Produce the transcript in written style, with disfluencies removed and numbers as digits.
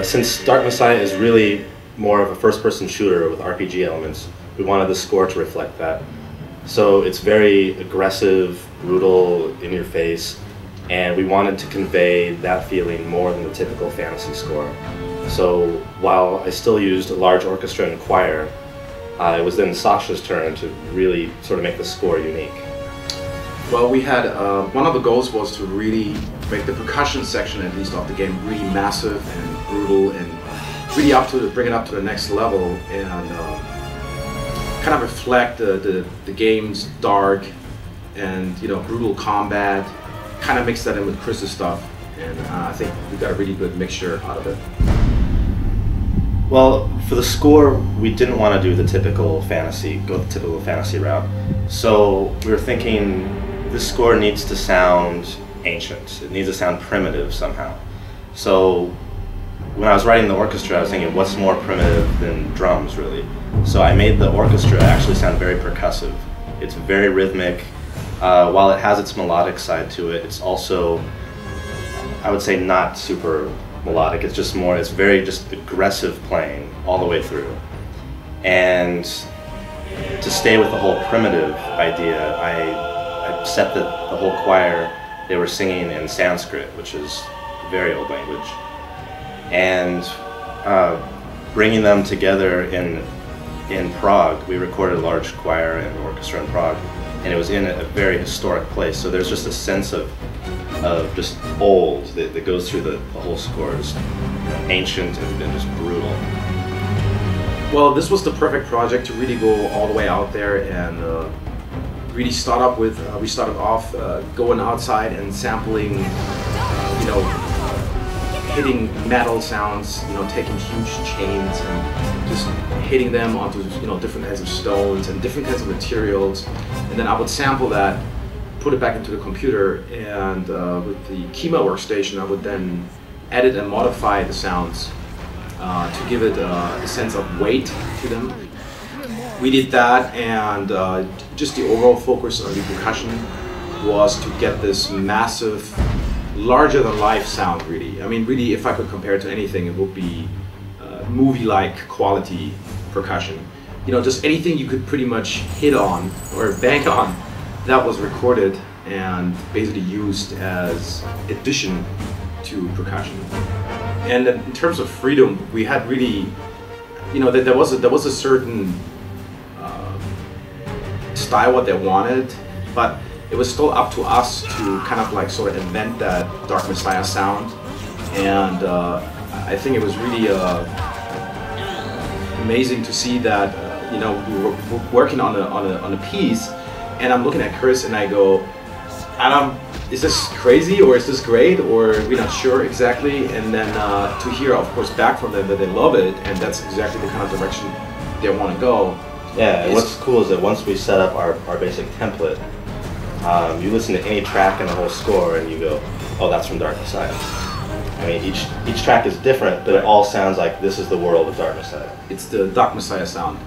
Since Dark Messiah is really more of a first-person shooter with RPG elements, we wanted the score to reflect that. So it's very aggressive, brutal, in your face, and we wanted to convey that feeling more than the typical fantasy score. So while I still used a large orchestra and choir, it was then Sasha's turn to really sort of make the score unique. Well, we had, one of the goals was to really make the percussion section, at least of the game, really massive and brutal and really bring it up to the next level and kind of reflect the game's dark and brutal combat, kind of mix that in with Chris's stuff, and I think we got a really good mixture out of it. Well, for the score, we didn't want to do the typical fantasy route. So we were thinking this score needs to sound ancient. It needs to sound primitive somehow. So when I was writing the orchestra, I was thinking, what's more primitive than drums, really? So I made the orchestra actually sound very percussive. It's very rhythmic. While it has its melodic side to it, it's also, I would say, not super melodic. It's just more, it's very just aggressive playing all the way through. And to stay with the whole primitive idea, I set the whole choir, they were singing in Sanskrit, which is a very old language. And bringing them together in Prague, we recorded a large choir and orchestra in Prague, and it was in a very historic place. So there's just a sense of just old that goes through the whole score, just ancient and just brutal. Well, this was the perfect project to really go all the way out there and really start up with, we started off going outside and sampling, hitting metal sounds, taking huge chains and just hitting them onto different kinds of stones and different kinds of materials, and then I would sample that, put it back into the computer, and with the Kima workstation I would then edit and modify the sounds to give it a sense of weight to them. We did that, and just the overall focus on the percussion was to get this massive, larger-than-life sound, really. I mean, really, if I could compare it to anything, it would be movie-like quality percussion. Just anything you could pretty much hit on or bang on, that was recorded and basically used as addition to percussion. And in terms of freedom, we had really, there was a certain style what they wanted, but it was still up to us to kind of like sort of invent that Dark Messiah sound. And I think it was really amazing to see that we were working on a piece, and I'm looking at Chris and I go, Adam, is this crazy or is this great, or we're not sure exactly? And then to hear, of course, back from them that they love it and that's exactly the kind of direction they want to go. Yeah, and what's cool is that once we set up our basic template, you listen to any track in the whole score and you go, oh, that's from Dark Messiah. I mean, each track is different, but it all sounds like this is the world of Dark Messiah. It's the Dark Messiah sound.